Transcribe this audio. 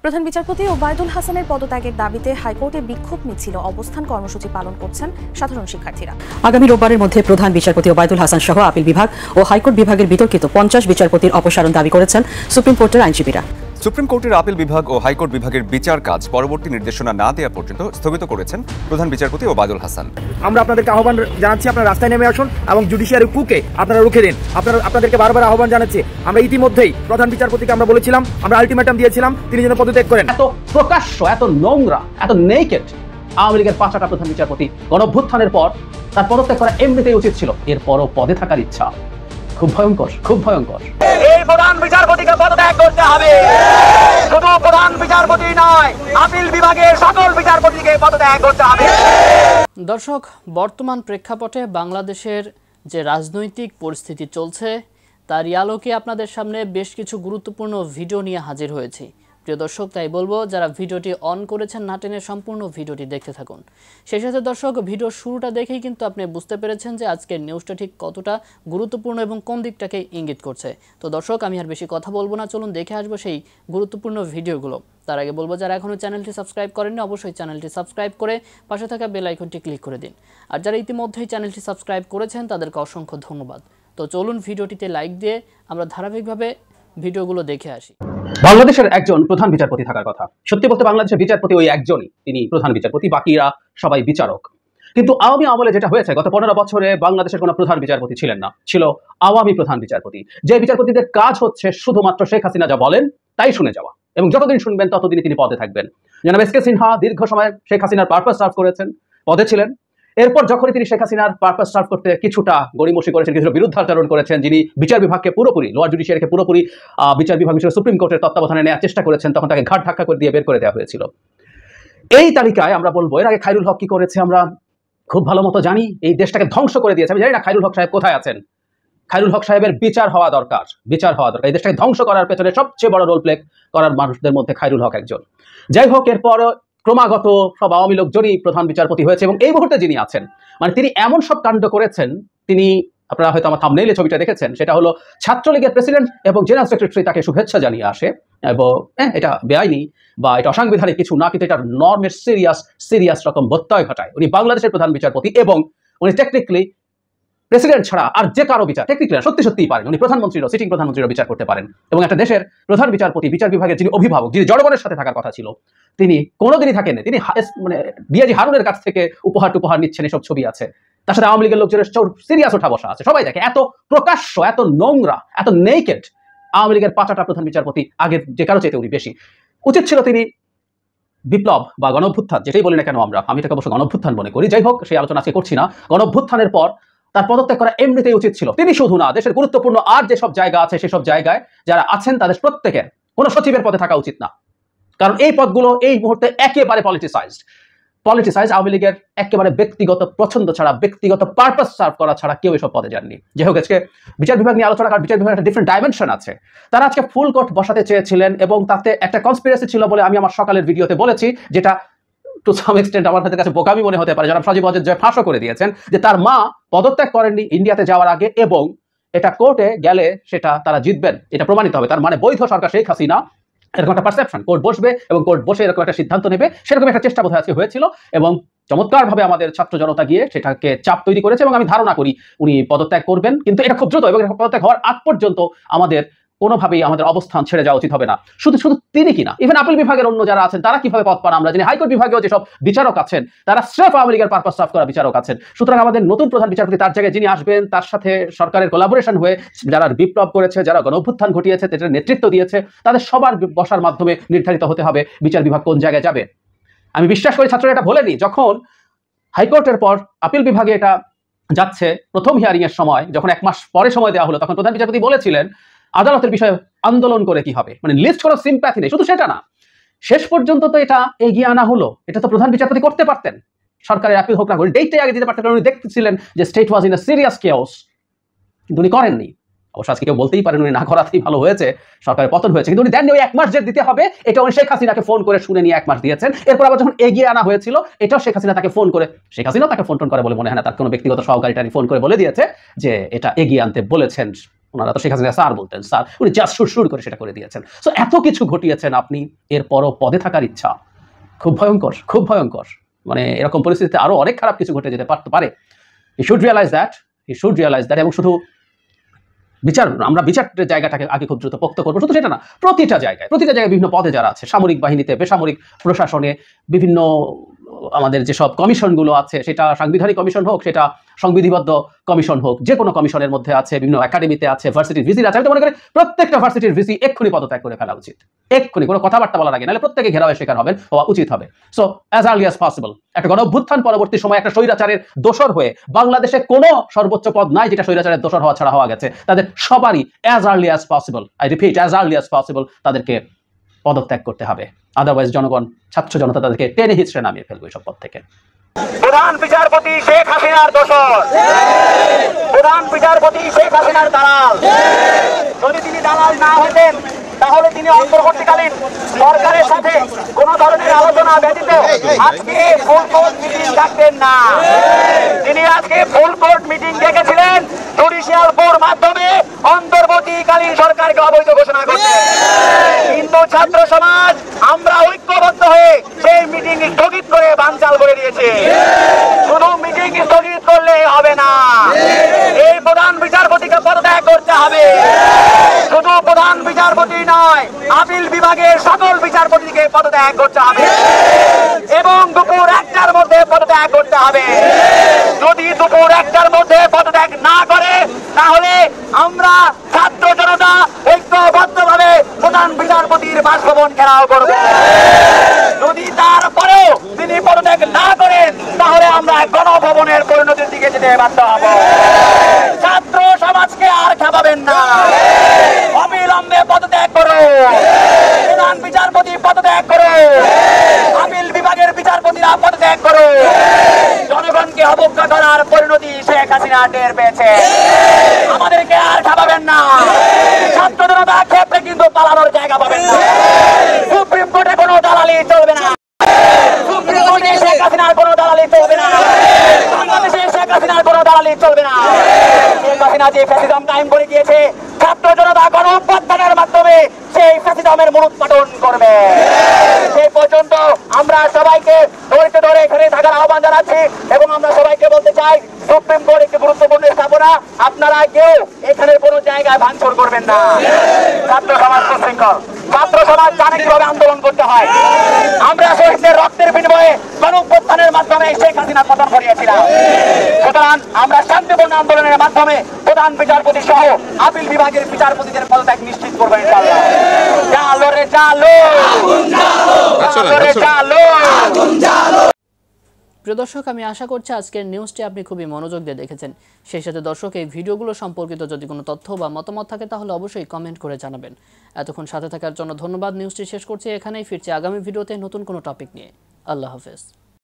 প্রধান বিচারপতি ওবায়দুল হাসানের পদত্যাগের দাবিতে হাইকোর্টে বিক্ষোভ মিছিল অবস্থান কর্মসূচি পালন করছেন সাধারণ শিক্ষার্থীরা। আগামী রোববারের মধ্যে প্রধান বিচারপতি ওবায়দুল হাসান সহ আপিল বিভাগ ও হাইকোর্ট বিভাগের বিতর্কিত 50 বিচারপতির অপসারণ দাবি করেছেন সুপ্রিম কোর্টের আইনজীবীরা। সুপ্রিম কোর্টের আপিল বিভাগ ও হাইকোর্ট বিভাগের বিচার কাজ পরবর্তী নির্দেশনা না দেওয়া পর্যন্ত স্থগিত করেছেন প্রধান বিচারপতি ওবায়দুল হাসান। আমরা আপনাদেরকে আহ্বান জানাচ্ছি, আপনারা রাস্তায় নেমে আসুন এবং জুডিশিয়ারি কুকে আপনারা রুখে দিন। আপনাদেরকে বারবার আহ্বান জানাচ্ছি। আমরা ইতিমধ্যেই প্রধান বিচারপতিকে আমরা বলেছিলাম, আমরা আলটিমেটাম দিয়েছিলাম, তিনি যেন পদত্যাগ করেন। এত প্রকাশ্য, এত নোংরা, এত নেকেড আওয়ামী লীগের 5টা প্রধান বিচারপতি গণঅভ্যুত্থানের পর তার পদত্যাগ করা এমনিতেই উচিত ছিল। এরপরও পদে থাকার ইচ্ছা খুব ভয়ঙ্কর, খুব ভয়ঙ্কর। এই প্রধান বিচারপতিকে পদত্যাগ করতে হবে। শুধু প্রধান বিচারপতি নয়, আপিল বিভাগের সকল বিচারপতিকে পদত্যাগ করতে হবে। দর্শক, বর্তমান প্রেক্ষাপটে বাংলাদেশের যে রাজনৈতিক পরিস্থিতি চলছে তারই আলোকে আপনাদের সামনে বেশ কিছু গুরুত্বপূর্ণ ভিডিও নিয়ে হাজির হয়েছি। প্রিয় দর্শক, তাই বলবো যারা ভিডিওটি অন করেছেন না টেনে সম্পূর্ণ ভিডিওটি দেখতে থাকুন। সেই সাথে দর্শক, ভিডিওর শুরুটা দেখেই কিন্তু আপনি বুঝতে পেরেছেন যে আজকের নিউজটা ঠিক কতটা গুরুত্বপূর্ণ এবং কোন দিকটাকে ইঙ্গিত করছে। তো দর্শক, আমি আর বেশি কথা বলবো না, চলুন দেখে আসবো সেই গুরুত্বপূর্ণ ভিডিওগুলো। তার আগে বলবো যারা এখনও চ্যানেলটি সাবস্ক্রাইব করেননি অবশ্যই চ্যানেলটি সাবস্ক্রাইব করে পাশে থাকা বেল আইকনটি ক্লিক করে দিন। আর যারা ইতিমধ্যেই চ্যানেলটি সাবস্ক্রাইব করেছেন তাদেরকে অসংখ্য ধন্যবাদ। তো চলুন ভিডিওটিতে লাইক দিয়ে আমরা ধারাবাহিকভাবে ভিডিওগুলো দেখে আসি। বাংলাদেশের একজন প্রধান বিচারপতি থাকার কথা। সত্যি বলতে বাংলাদেশের বিচারপতি ওই একজনই, তিনি প্রধান বিচারপতি, বাকিরা সবাই বিচারক। কিন্তু আওয়ামী আমলে যেটা হয়েছে, গত 15 বছরে বাংলাদেশের কোনো প্রধান বিচারপতি ছিলেন না, ছিল আওয়ামী প্রধান বিচারপতি। যে বিচারপতিদের কাজ হচ্ছে শুধুমাত্র শেখ হাসিনা যা বলেন তাই শুনে যাওয়া, এবং যতদিন শুনবেন ততদিনই তিনি পদে থাকবেন। জনাব এস কে সিনহা দীর্ঘ সময় শেখ হাসিনার পারপাস সার্ভ করেছেন, পদে ছিলেন। এরপর যখনই তিনি শেখ হাসিনার পারপাস সার্ভ করতে কিছুটা গড়িমসি করেছেন, কিছুটা বিরুদ্ধাচরণ করেছেন, যিনি বিচার বিভাগকে পুরোপুরি, লোয়ার জুডিশিয়ারিকে পুরোপুরি বিচার বিভাগ হিসেবে সুপ্রিম কোর্টের তত্ত্বাবধানে নেওয়ার চেষ্টা করেছেন, তখন তাকে ঘাট ধাক্কা করে দিয়ে বের করে দেওয়া হয়েছিল। এই তালিকায় আমরা বলবো, এর আগে খায়রুল হক কি করেছে আমরা খুব ভালো মতো জানি। এই দেশটাকে ধ্বংস করে দিয়েছে। আমি জানি না খায়রুল হক সাহেব কোথায় আছেন। খায়রুল হক সাহেবের বিচার হওয়া দরকার, বিচার হওয়া দরকার। এই দেশটাকে ধ্বংস করার পেছনে সবচেয়ে বড় রোল প্লে করার মানুষদের মধ্যে খায়রুল হক একজন। যাই হোক, এরপর ক্রমাগত সব আওয়ামী লোকজনই প্রধান বিচারপতি হয়েছে, এবং এই মুহূর্তে যিনি আছেন, মানে তিনি এমন সব কাণ্ড করেছেন, তিনি, আপনারা হয়তো আমার থাম্বনেইলে ছবিটা দেখেছেন, সেটা হলো ছাত্রলীগের প্রেসিডেন্ট এবং জেনারেল সেক্রেটারি তাকে শুভেচ্ছা জানিয়ে আসে, এবং এটা বেআইনি বা এটা অসাংবিধানিক কিছু না, কিন্তু এটা নর্মের সিরিয়াস রকম ব্যত্যয় ঘটায়। উনি বাংলাদেশের প্রধান বিচারপতি, এবং উনি টেকনিক্যালি প্রেসিডেন্ট ছাড়া আর যে কারো বিচার টেকনিক্যালি সত্যিই পারেন। উনি প্রধানমন্ত্রীরও, সিটিং প্রধানমন্ত্রীরও বিচার করতে পারেন। এবং একটা দেশের প্রধান বিচারপতি, বিচার বিভাগের যিনি অভিভাবক, যিনি জনগণের সাথে থাকার কথা ছিল, তিনি কোনোদিনই থাকেন। তিনি মানে ডিআইজি হারুনের কাছ থেকে উপহার নিচ্ছেন, এসব ছবি আছে। তার সাথে আওয়ামী লীগের লোকজনের সিরিয়াস ওঠা বসা আছে, সবাই দেখে। এত প্রকাশ্য, এত নোংরা, এত নেকেড আওয়ামী লীগের 5টা প্রধান বিচারপতি, আগের যে কারো চেয়ে উনি বেশি। উচিত ছিল তিনি বিপ্লব বা গণঅভ্যুত্থান, যেটাই বলি না কেন আমি এটাকে অবশ্য গণঅভ্যুত্থান মনে করি, যাই হোক সেই আলোচনা আজকে করছি না। গণঅভ্যুত্থানের পর তার পদত্যাগ করা এমনিতেই উচিত ছিল। তিনি শুধু না, দেশের গুরুত্বপূর্ণ আর যেসব জায়গা আছে সেসব জায়গায় যারা আছেন তাদের প্রত্যেকের কোনো সচিবের পদে থাকা উচিত না, কারণ এই পদগুলো এই মুহূর্তে একেবারে পলিটিসাইজড। আওয়ামী লীগের একেবারে ব্যক্তিগত পছন্দ ছাড়া, ব্যক্তিগত পারপাস সার্ভ করা ছাড়া কেউ এসব পদে যাননি। যাই হোক, আজকে বিচার বিভাগ নিয়ে আলোচনা, কারণ বিচার বিভাগের একটা ডিফারেন্ট ডাইমেনশন আছে। তারা আজকে ফুল কোর্ট বসাতে চেয়েছিলেন, এবং তাতে একটা কনস্পিরেসি ছিল বলে আমি আমার সকালের ভিডিওতে বলেছি, যেটা টু সাম এক্সটেন্ট আমার কাছে বোকামি মনে হতে পারে। জনাব সজীব ওয়াজেদ জয় ফাঁসও করে দিয়েছেন যে তার মা পদত্যাগ করেননি ইন্ডিয়াতে যাওয়ার আগে, এবং এটা কোর্টে গেলে সেটা তারা জিতবেন, এটা প্রমাণিত হবে। তার মানে বৈধ সরকার শেখ হাসিনা, এরকম একটা পারসেপশন, কোর্ট বসবে এবং কোর্ট বসে এরকম একটা সিদ্ধান্ত নেবে, সেরকম একটা চেষ্টা বোধহয় আজকে হয়েছিল, এবং চমৎকারভাবে আমাদের ছাত্র জনতা গিয়ে সেটাকে চাপ তৈরি করেছে, এবং আমি ধারণা করি উনি পদত্যাগ করবেন। কিন্তু এটা খুব দ্রুত, এবং পদত্যাগ হওয়ার আগ পর্যন্ত আমাদের কোনোভাবেই আমাদের অবস্থান ছেড়ে যাওয়া উচিত হবে না। শুধু তিনি কিনা, ইভেন আপিল বিভাগের অন্য যারা আছেন তারা কিভাবে পদ পান আমরা জানি। হাইকোর্ট বিভাগেও যেসব বিচারক আছেন তারা স্রেফ আওয়ামী লীগের পারপাস সার্ভ করা বিচারক আছেন। সুতরাং আমাদের নতুন প্রধান বিচারপতি, তার জায়গায় যিনি আসবেন, তার সাথে সরকারের কোলাবোরেশন হয়ে যারা বিপ্লব করেছে, যারা গণঅভ্যুত্থান ঘটিয়েছে, তাদের নেতৃত্ব দিয়েছে, তাদের সবার বসার মাধ্যমে নির্ধারিত হতে হবে বিচার বিভাগ কোন জায়গায় যাবে। আমি বিশ্বাস করি ছাত্ররা এটা ভোলেনি। যখন হাইকোর্টের পর আপিল বিভাগে এটা যাচ্ছে, প্রথম হিয়ারিং এর সময় যখন 1 মাস পরে সময় দেওয়া হলো, তখন প্রধান বিচারপতি বলেছিলেন আদালতের বিষয়ে আন্দোলন করে কি হবে, মানে লিস্ট কোনো সিম্প্যাথি নেই। শুধু সেটা না, শেষ পর্যন্ত তো এটা এগিয়ে আনা হলো, এটা তো প্রধান বিচারপতি করতে পারতেন, সরকারের আপিল হোক না হোক, ডেটটাই আগে দিতে পারতেন, কারণ উনি দেখতেছিলেন যে state was in a serious chaos, কিন্তু উনি করেননি। অবশ্য আজকে কেউ বলতেই পারেন উনি না করাতেই ভালো হয়েছে, সরকারের পতন হয়েছে, কিন্তু উনি দেননি। ওই 1 মাস যে দিতে হবে এটা উনি শেখ হাসিনাকে ফোন করে শুনে নিয়ে 1 মাস দিয়েছেন। এরপর আবার যখন এগিয়ে আনা হয়েছিল, এটাও শেখ হাসিনা তাকে ফোন করে, শেখ হাসিনাও তাকে ফোন করে বলে মনে হয় না, তার কোনো ব্যক্তিগত সহকারীটা ফোন করে বলে দিয়েছে যে এটা এগিয়ে আনতে বলেছেন ওনারা তো শেখ হাসিনা স্যার বলতেন, স্যার উনি জাস্ট সুর করে সেটা করে দিয়েছেন। সো এত কিছু ঘটিয়েছেন আপনি, এরপরও পদে থাকার ইচ্ছা, খুব ভয়ঙ্কর, খুব ভয়ঙ্কর। মানে এরকম পরিস্থিতিতে আরো অনেক খারাপ কিছু ঘটে যেতে পারে। হি শুড রিয়ালাইজ দ্যাট, এবং শুধু আমরা বিচারের জায়গাটাকে আগে খুব দ্রুত পোক্ত করবো, শুধু সেটা না, প্রতিটা জায়গায় বিভিন্ন পদে যারা আছে, সামরিক বাহিনীতে, বেসামরিক প্রশাসনে, বিভিন্ন আমাদের যেসব কমিশনগুলো আছে, সেটা সাংবিধানিক কমিশন হোক, সেটা সংবিধিবদ্ধ কমিশন হোক, যে কোনো কমিশনের মধ্যে আছে, বিভিন্ন একাডেমিতে আছে, ভার্সিটির ভিসির আছে, আমি তো মনে করি প্রত্যেকটা ভার্সিটির ভিসি এক্ষুনি পদত্যাগ করে ফেলা উচিত, এক্ষুনি, কোনো কথাবার্তা বলার আগে, নাহলে প্রত্যেকে ঘেরাওয়ের শিকার হওয়া উচিত হবে। So as early as possible, একটা গণঅভ্যুত্থান পরবর্তী সময় একটা স্বৈরাচারের দোসর হয়ে, বাংলাদেশে কোনো সর্বোচ্চ পদ নাই যেটা স্বৈরাচারের দোসর হওয়া ছাড়া হওয়া গেছে, তাদের সবারই as early as possible, I repeat, as early as possible তাদেরকে পদত্যাগ করতে হবে। আদারওয়াইজ জনগণ, ছাত্র জনতা তাদেরকে টেনে হিচড়ে নামিয়ে ফেলবে এসব পদ থেকে। প্রধান বিচারপতি শেখ হাসিনার দোসর, প্রধান বিচারপতি শেখ হাসিনার দালাল। যদি তিনি দালাল না হতেন তাহলে তিনি অন্তর্বর্তীকালীন সরকারের সাথে কোন ধরনের আলোচনা ব্যতীত আজকে ফুল কোর্ট মিটিং ডাকতেন না। তিনি আজকে ফুল কোর্ট মিটিং ডেকেছিলেন জুডিশিয়াল বোর্ড মাধ্যমে অন্তর্বর্তীকালীন সরকারকে অবৈধ ঘোষণা করতে। কিন্তু ছাত্র সমাজ আমরা ঐক্যবদ্ধ হয়ে সেই মিটিং স্থগিত করে বানচাল করে দিয়েছে। শুধু মিটিং স্থগিত করলে হবে না, এই প্রধান বিচারপতিকে পদত্যাগ করতে হবে। শুধু প্রধান বিচারপতি নয়, আপিল বিভাগের সকল বিচারপতিকে পদত্যাগ করতে হবে এবং দুপুর 1টার মধ্যে পদত্যাগ করতে হবে। যদি দুপুর 1টার মধ্যে পদত্যাগ না করে তাহলে আমরা ছাত্র জনতা ঐক্যবদ্ধভাবে প্রধান বিচারপতির বাসভবন ঘেরাও করব। যদি তারপরেও তিনি পদত্যাগ না করেন তাহলে আমরা গণভবনের পরিণতির দিকে যেতে বাধ্য হব। ছাত্র সমাজকে আর খাওয়াবেন না, অবিলম্বে পদত্যাগ করো, প্রধান বিচারপতি পদত্যাগ করো, আপিল বিভাগের বিচারপতিরা পদত্যাগ করো। জনগণকে অবজ্ঞা করার পরিণতি শেখ হাসিনা টের পেয়েছে, আমাদেরকে আর খাওয়াবেন না। ছাত্র জনতা ক্ষেত্রে কিন্তু পালানোর জায়গা পাবেন না। সুপ্রিম কোর্টে কোনো দালালি চলবে না, সুপ্রিম কোর্টে শেখ হাসিনার কোনো দালালি চলবে না, বাংলাদেশে শেখ হাসিনার কোনো দালালি চলবে না। শেখ হাসিনা যে ফ্যাসিজম কায়েম করে গিয়েছে, ছাত্র জনতা গণঅভ্যুত্থানের মাধ্যমে সেই ফ্যাসিজমের মূলোৎপাটন করবে। সেই পর্যন্ত আমরা সবাইকে ধৈর্য ধরে এখানে থাকার আহ্বান জানাচ্ছি এবং আমরা সবাইকে বলতে চাই, সুপ্রিম কোর্ট একটি গুরুত্বপূর্ণ স্থাপনা, আপনারা কেউ এখানে কোনো জায়গায় ভাঙচুর করবেন না। ছাত্র সমাজ সুশৃঙ্খল, ছাত্র সমাজ জানে কিভাবে আন্দোলন করতে হয়। আমরা শহীদদের রক্তের বিনিময়ে গণঅভ্যুত্থানের মাধ্যমে শেখ হাসিনার পতন ঘটিয়েছিলাম। সুতরাং আমরা শান্তিপূর্ণ আন্দোলনের মাধ্যমে প্রধান বিচারপতি সহ আপিল বিভাগের বিচারপতিদের পদত্যাগ নিশ্চিত করবো ইনশাআল্লাহ। চালো রে চালো, চালো। প্রিয় দর্শক, আমি আশা করছি আজকের নিউজটি আপনি খুবই মনোযোগ দিয়ে দেখেছেন। সেই সাথে দর্শক, এই ভিডিওগুলো সম্পর্কিত যদি কোনো তথ্য বা মতামত থাকে তাহলে অবশ্যই কমেন্ট করে জানাবেন। এতক্ষণ সাথে থাকার জন্য ধন্যবাদ। নিউজটি শেষ করছি এখানেই, ফিরছি আগামী ভিডিওতে নতুন কোনো টপিক নিয়ে। আল্লাহ হাফেজ।